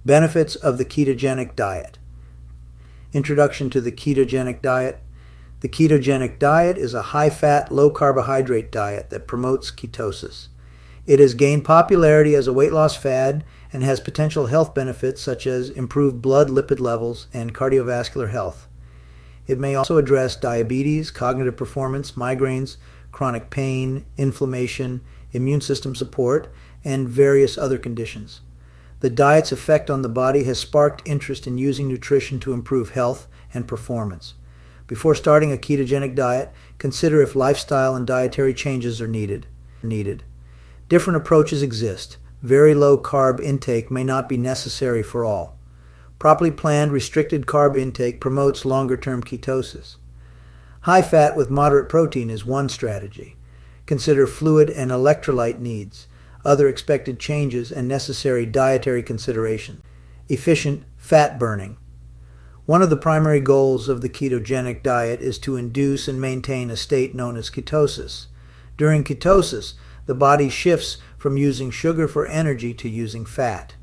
Benefits of the ketogenic diet. Introduction to the ketogenic diet. The ketogenic diet is a high-fat, low-carbohydrate diet that promotes ketosis. It has gained popularity as a weight loss fad and has potential health benefits such as improved blood lipid levels and cardiovascular health. It may also address diabetes, cognitive performance, migraines, chronic pain, inflammation, immune system support, and various other conditions. The diet's effect on the body has sparked interest in using nutrition to improve health and performance. Before starting a ketogenic diet, consider if lifestyle and dietary changes are needed. Different approaches exist. Very low carb intake may not be necessary for all. Properly planned restricted carb intake promotes longer-term ketosis. High fat with moderate protein is one strategy. Consider fluid and electrolyte needs, other expected changes, and necessary dietary considerations. Efficient fat burning. One of the primary goals of the ketogenic diet is to induce and maintain a state known as ketosis. During ketosis, the body shifts from using sugar for energy to using fat.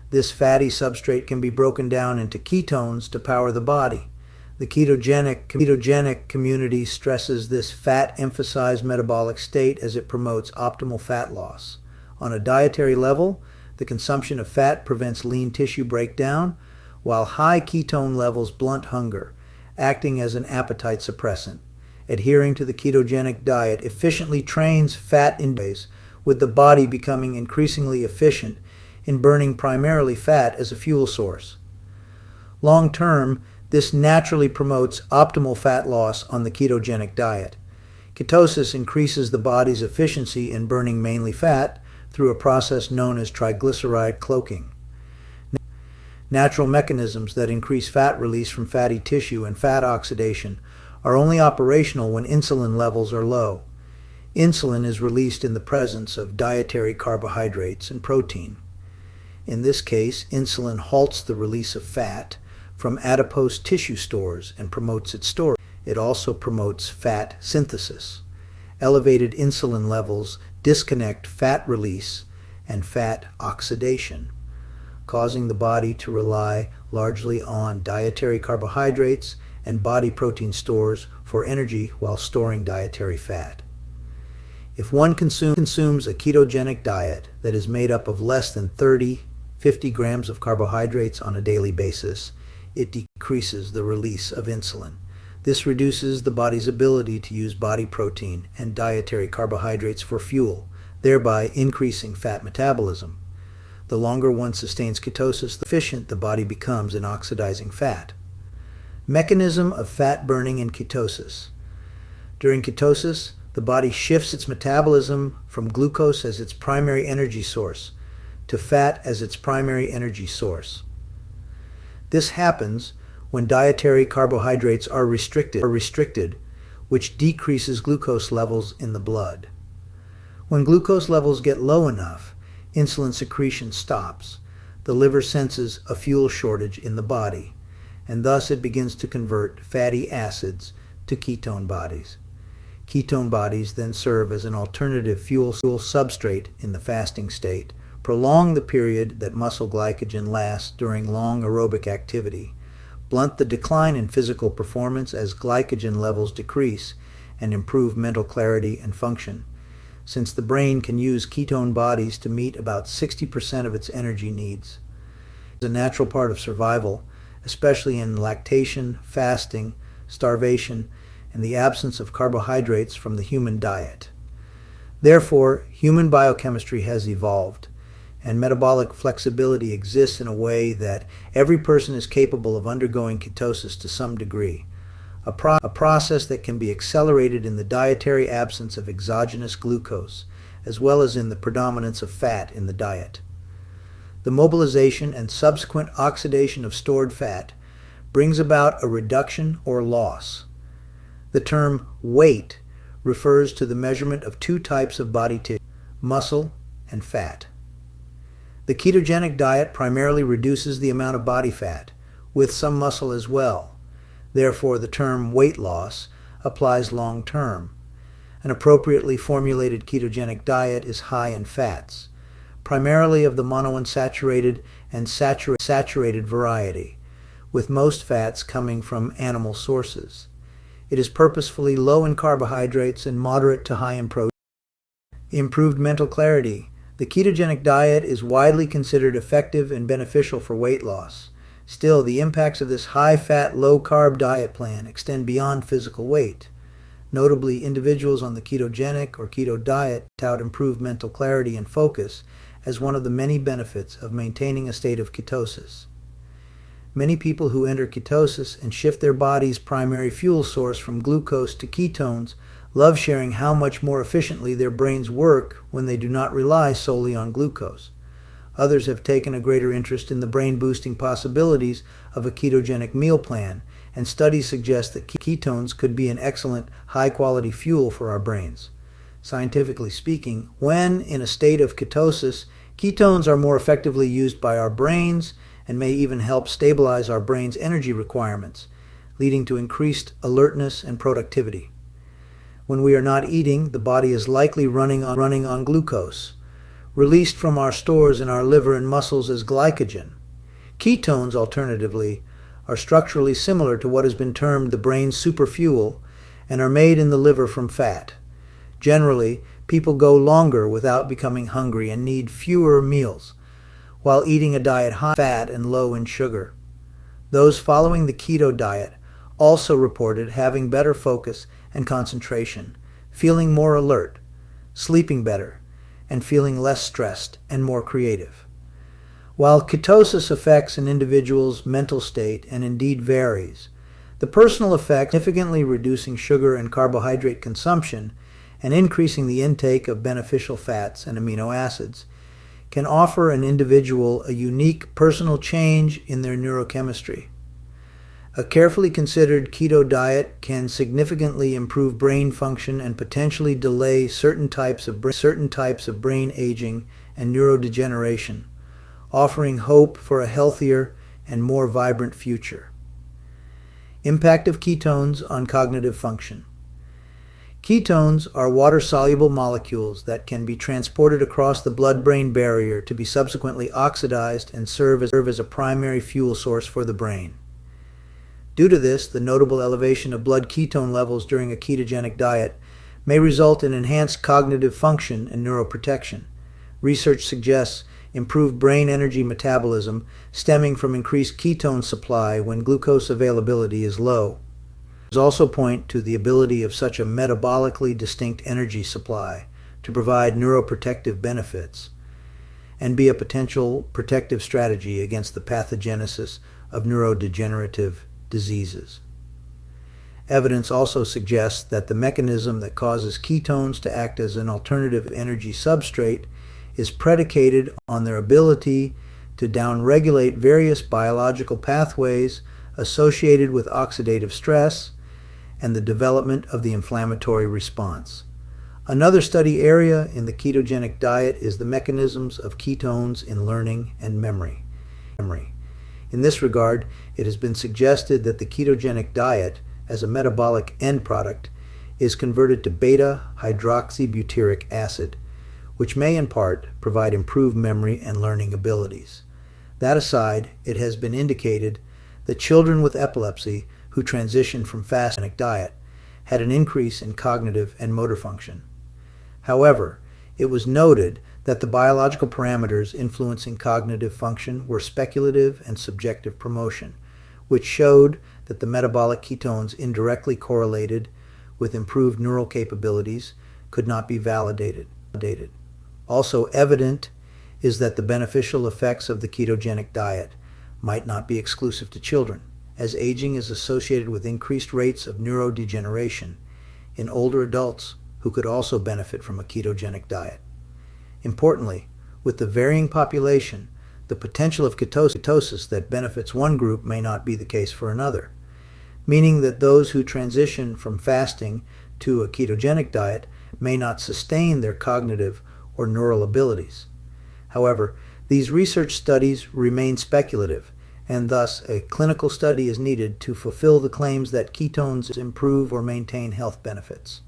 This fatty substrate can be broken down into ketones to power the body. The ketogenic community stresses this fat-emphasized metabolic state as it promotes optimal fat loss. On a dietary level, the consumption of fat prevents lean tissue breakdown, while high ketone levels blunt hunger, acting as an appetite suppressant. Adhering to the ketogenic diet efficiently trains fat in ways, with the body becoming increasingly efficient in burning primarily fat as a fuel source. Long term, this naturally promotes optimal fat loss on the ketogenic diet. Ketosis increases the body's efficiency in burning mainly fat through a process known as triglyceride cloaking. Natural mechanisms that increase fat release from fatty tissue and fat oxidation are only operational when insulin levels are low. Insulin is released in the presence of dietary carbohydrates and protein. In this case, insulin halts the release of fat from adipose tissue stores and promotes its storage. It also promotes fat synthesis. Elevated insulin levels disconnect fat release and fat oxidation, causing the body to rely largely on dietary carbohydrates and body protein stores for energy while storing dietary fat. If one consumes a ketogenic diet that is made up of less than 50 grams of carbohydrates on a daily basis, it decreases the release of insulin. This reduces the body's ability to use body protein and dietary carbohydrates for fuel, thereby increasing fat metabolism. The longer one sustains ketosis, the efficient the body becomes in oxidizing fat. Mechanism of fat burning in ketosis. During ketosis, the body shifts its metabolism from glucose as its primary energy source to fat as its primary energy source. This happens when dietary carbohydrates are restricted, which decreases glucose levels in the blood. When glucose levels get low enough, insulin secretion stops. The liver senses a fuel shortage in the body, and thus it begins to convert fatty acids to ketone bodies. Ketone bodies then serve as an alternative fuel substrate in the fasting state, prolong the period that muscle glycogen lasts during long aerobic activity, blunt the decline in physical performance as glycogen levels decrease, and improve mental clarity and function, since the brain can use ketone bodies to meet about 60% of its energy needs. It's a natural part of survival, especially in lactation, fasting, starvation, and the absence of carbohydrates from the human diet. Therefore, human biochemistry has evolved, and metabolic flexibility exists in a way that every person is capable of undergoing ketosis to some degree, a process that can be accelerated in the dietary absence of exogenous glucose, as well as in the predominance of fat in the diet. The mobilization and subsequent oxidation of stored fat brings about a reduction or loss. The term weight refers to the measurement of two types of body tissue, muscle and fat. The ketogenic diet primarily reduces the amount of body fat, with some muscle as well. Therefore, the term weight loss applies long term. An appropriately formulated ketogenic diet is high in fats, primarily of the monounsaturated and saturated variety, with most fats coming from animal sources. It is purposefully low in carbohydrates and moderate to high in protein. Improved mental clarity. The ketogenic diet is widely considered effective and beneficial for weight loss. Still, the impacts of this high-fat, low-carb diet plan extend beyond physical weight. Notably, individuals on the ketogenic or keto diet tout improved mental clarity and focus as one of the many benefits of maintaining a state of ketosis. Many people who enter ketosis and shift their body's primary fuel source from glucose to ketones love sharing how much more efficiently their brains work when they do not rely solely on glucose. Others have taken a greater interest in the brain-boosting possibilities of a ketogenic meal plan, and studies suggest that ketones could be an excellent, high-quality fuel for our brains. Scientifically speaking, when in a state of ketosis, ketones are more effectively used by our brains and may even help stabilize our brain's energy requirements, leading to increased alertness and productivity. When we are not eating, the body is likely running on glucose, released from our stores in our liver and muscles as glycogen. Ketones, alternatively, are structurally similar to what has been termed the brain's superfuel and are made in the liver from fat. Generally, people go longer without becoming hungry and need fewer meals, while eating a diet high in fat and low in sugar. Those following the keto diet also reported having better focus and concentration, feeling more alert, sleeping better, and feeling less stressed and more creative. While ketosis affects an individual's mental state and indeed varies, the personal effect, significantly reducing sugar and carbohydrate consumption and increasing the intake of beneficial fats and amino acids, can offer an individual a unique personal change in their neurochemistry. A carefully considered keto diet can significantly improve brain function and potentially delay certain types of brain aging and neurodegeneration, offering hope for a healthier and more vibrant future. Impact of ketones on cognitive function. Ketones are water-soluble molecules that can be transported across the blood-brain barrier to be subsequently oxidized and serve as a primary fuel source for the brain. Due to this, the notable elevation of blood ketone levels during a ketogenic diet may result in enhanced cognitive function and neuroprotection. Research suggests improved brain energy metabolism stemming from increased ketone supply when glucose availability is low. Studies also point to the ability of such a metabolically distinct energy supply to provide neuroprotective benefits and be a potential protective strategy against the pathogenesis of neurodegenerative diseases. Evidence also suggests that the mechanism that causes ketones to act as an alternative energy substrate is predicated on their ability to downregulate various biological pathways associated with oxidative stress and the development of the inflammatory response. Another study area in the ketogenic diet is the mechanisms of ketones in learning and memory. In this regard, it has been suggested that the ketogenic diet, as a metabolic end product, is converted to beta-hydroxybutyric acid, which may in part provide improved memory and learning abilities. That aside, it has been indicated that children with epilepsy who transitioned from fasting diet had an increase in cognitive and motor function. However, it was noted that the biological parameters influencing cognitive function were speculative and subjective promotion, which showed that the metabolic ketones indirectly correlated with improved neural capabilities could not be validated. Also evident is that the beneficial effects of the ketogenic diet might not be exclusive to children, as aging is associated with increased rates of neurodegeneration in older adults who could also benefit from a ketogenic diet. Importantly, with the varying population, the potential of ketosis that benefits one group may not be the case for another, meaning that those who transition from fasting to a ketogenic diet may not sustain their cognitive or neural abilities. However, these research studies remain speculative, and thus a clinical study is needed to fulfill the claims that ketones improve or maintain health benefits.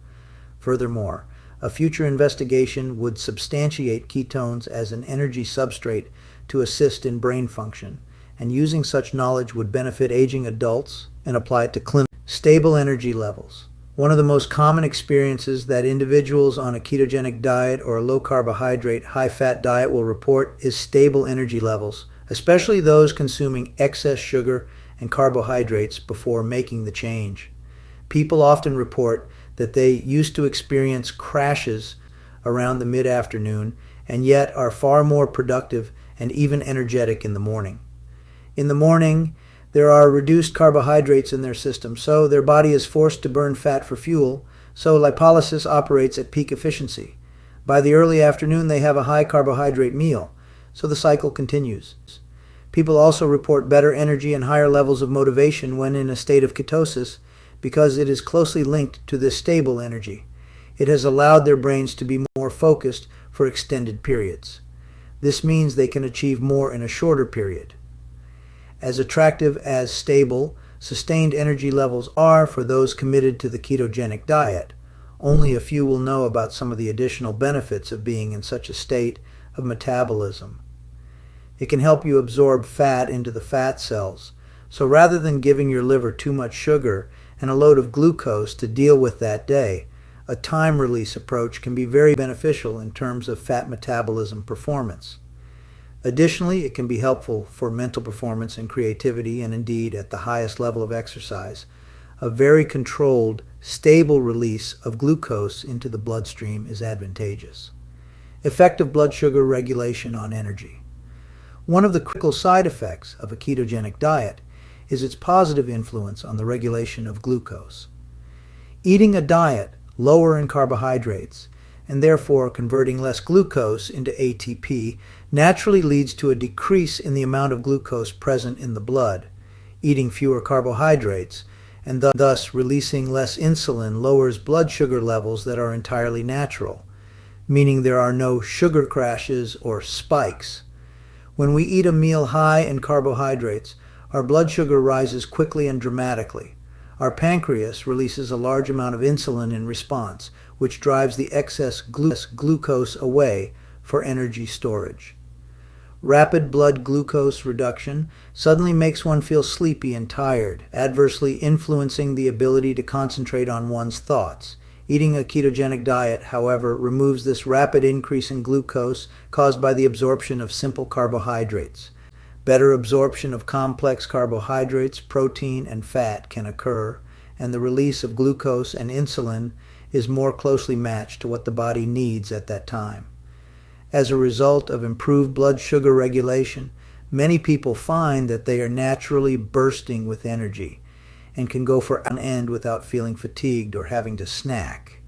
Furthermore, A future investigation would substantiate ketones as an energy substrate to assist in brain function, and using such knowledge would benefit aging adults and apply it to clinical stable energy levels. One of the most common experiences that individuals on a ketogenic diet or a low-carbohydrate, high-fat diet will report is stable energy levels, especially those consuming excess sugar and carbohydrates before making the change. People often report that they used to experience crashes around the mid-afternoon and yet are far more productive and even energetic in the morning. In the morning, there are reduced carbohydrates in their system, so their body is forced to burn fat for fuel, so lipolysis operates at peak efficiency. By the early afternoon, they have a high carbohydrate meal, so the cycle continues. People also report better energy and higher levels of motivation when in a state of ketosis because it is closely linked to this stable energy. It has allowed their brains to be more focused for extended periods. This means they can achieve more in a shorter period. As attractive as stable, sustained energy levels are for those committed to the ketogenic diet, only a few will know about some of the additional benefits of being in such a state of metabolism. It can help you absorb fat into the fat cells, so rather than giving your liver too much sugar and a load of glucose to deal with that day, a time release approach can be very beneficial in terms of fat metabolism performance. Additionally, it can be helpful for mental performance and creativity, and indeed, at the highest level of exercise, a very controlled, stable release of glucose into the bloodstream is advantageous. Effective blood sugar regulation on energy. One of the critical side effects of a ketogenic diet is its positive influence on the regulation of glucose. Eating a diet lower in carbohydrates and therefore converting less glucose into ATP naturally leads to a decrease in the amount of glucose present in the blood. Eating fewer carbohydrates and thus releasing less insulin lowers blood sugar levels that are entirely natural, meaning there are no sugar crashes or spikes. When we eat a meal high in carbohydrates, our blood sugar rises quickly and dramatically. Our pancreas releases a large amount of insulin in response, which drives the excess glucose away for energy storage. Rapid blood glucose reduction suddenly makes one feel sleepy and tired, adversely influencing the ability to concentrate on one's thoughts. Eating a ketogenic diet, however, removes this rapid increase in glucose caused by the absorption of simple carbohydrates. Better absorption of complex carbohydrates, protein, and fat can occur, and the release of glucose and insulin is more closely matched to what the body needs at that time. As a result of improved blood sugar regulation, many people find that they are naturally bursting with energy and can go for an end without feeling fatigued or having to snack.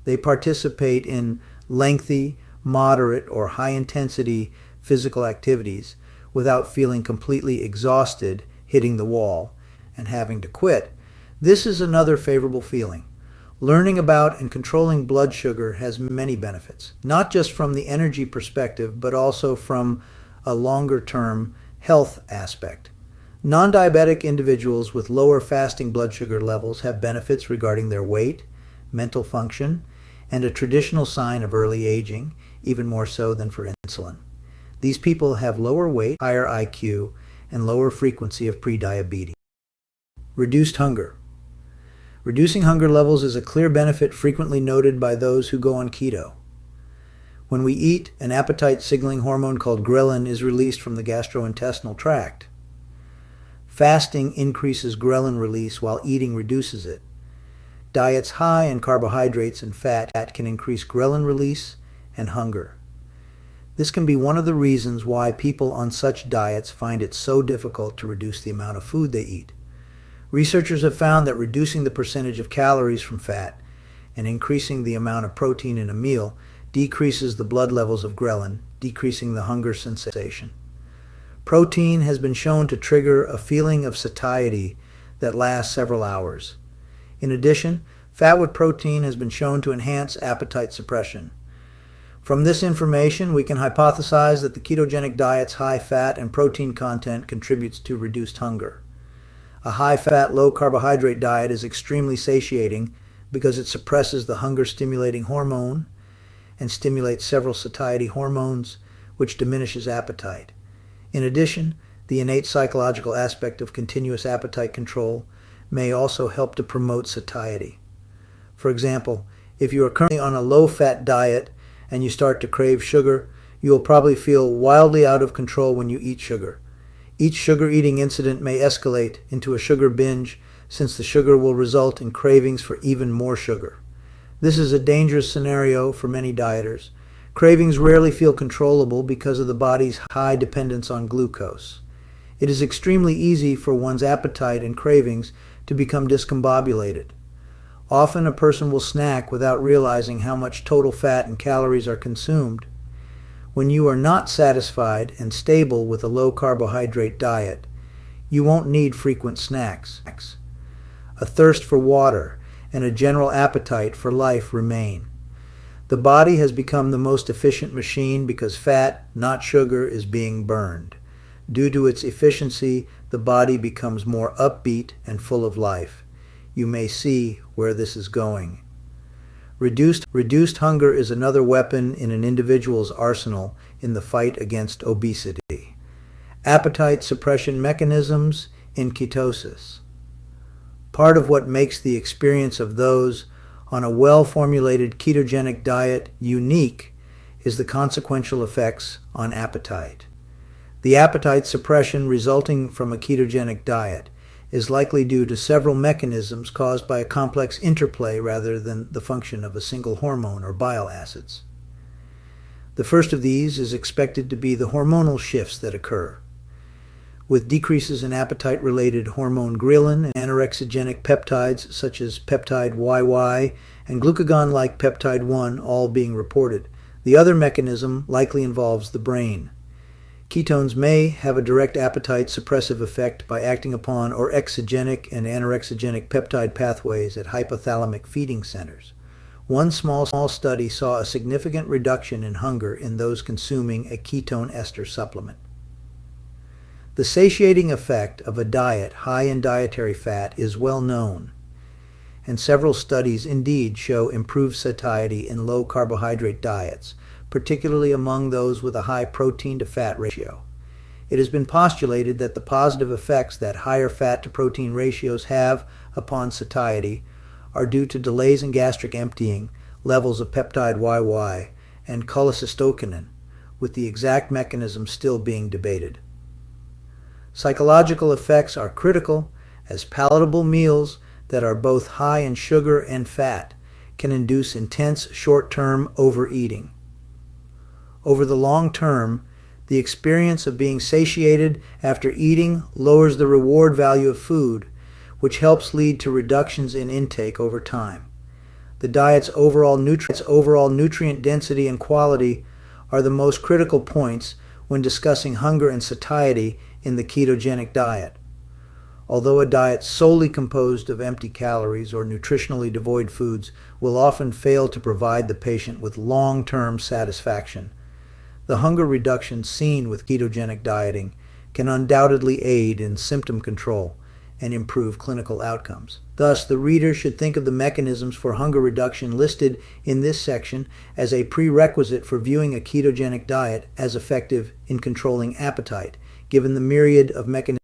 They participate in lengthy, moderate, or high-intensity physical activities without feeling completely exhausted, hitting the wall, and having to quit. This is another favorable feeling. Learning about and controlling blood sugar has many benefits, not just from the energy perspective, but also from a longer-term health aspect. Non-diabetic individuals with lower fasting blood sugar levels have benefits regarding their weight, mental function, and a traditional sign of early aging, even more so than for insulin. These people have lower weight, higher IQ, and lower frequency of prediabetes. Reduced hunger. Reducing hunger levels is a clear benefit frequently noted by those who go on keto. When we eat, an appetite-signaling hormone called ghrelin is released from the gastrointestinal tract. Fasting increases ghrelin release while eating reduces it. Diets high in carbohydrates and fat can increase ghrelin release and hunger. This can be one of the reasons why people on such diets find it so difficult to reduce the amount of food they eat. Researchers have found that reducing the percentage of calories from fat and increasing the amount of protein in a meal decreases the blood levels of ghrelin, decreasing the hunger sensation. Protein has been shown to trigger a feeling of satiety that lasts several hours. In addition, fat with protein has been shown to enhance appetite suppression. From this information, we can hypothesize that the ketogenic diet's high fat and protein content contributes to reduced hunger. A high-fat, low-carbohydrate diet is extremely satiating because it suppresses the hunger-stimulating hormone and stimulates several satiety hormones, which diminishes appetite. In addition, the innate psychological aspect of continuous appetite control may also help to promote satiety. For example, if you are currently on a low-fat diet and you start to crave sugar, you will probably feel wildly out of control when you eat sugar. Each sugar-eating incident may escalate into a sugar binge, since the sugar will result in cravings for even more sugar. This is a dangerous scenario for many dieters. Cravings rarely feel controllable because of the body's high dependence on glucose. It is extremely easy for one's appetite and cravings to become discombobulated. Often a person will snack without realizing how much total fat and calories are consumed. When you are not satisfied and stable with a low-carbohydrate diet, you won't need frequent snacks. A thirst for water and a general appetite for life remain. The body has become the most efficient machine because fat, not sugar, is being burned. Due to its efficiency, the body becomes more upbeat and full of life. You may see where this is going. Reduced hunger is another weapon in an individual's arsenal in the fight against obesity. Appetite suppression mechanisms in ketosis. Part of what makes the experience of those on a well-formulated ketogenic diet unique is the consequential effects on appetite. The appetite suppression resulting from a ketogenic diet is likely due to several mechanisms caused by a complex interplay rather than the function of a single hormone or bile acids. The first of these is expected to be the hormonal shifts that occur. With decreases in appetite-related hormone ghrelin and anorexigenic peptides such as peptide YY and glucagon-like peptide 1 all being reported. The other mechanism likely involves the brain. Ketones may have a direct appetite suppressive effect by acting upon orexigenic and anorexigenic peptide pathways at hypothalamic feeding centers. One small study saw a significant reduction in hunger in those consuming a ketone ester supplement. The satiating effect of a diet high in dietary fat is well known, and several studies indeed show improved satiety in low-carbohydrate diets, particularly among those with a high protein-to-fat ratio. It has been postulated that the positive effects that higher fat-to-protein ratios have upon satiety are due to delays in gastric emptying, levels of peptide YY, and cholecystokinin, with the exact mechanism still being debated. Psychological effects are critical, as palatable meals that are both high in sugar and fat can induce intense short-term overeating. Over the long term, the experience of being satiated after eating lowers the reward value of food, which helps lead to reductions in intake over time. The diet's overall nutrient density and quality are the most critical points when discussing hunger and satiety in the ketogenic diet. Although a diet solely composed of empty calories or nutritionally devoid foods will often fail to provide the patient with long-term satisfaction, the hunger reduction seen with ketogenic dieting can undoubtedly aid in symptom control and improve clinical outcomes. Thus, the reader should think of the mechanisms for hunger reduction listed in this section as a prerequisite for viewing a ketogenic diet as effective in controlling appetite, given the myriad of mechanisms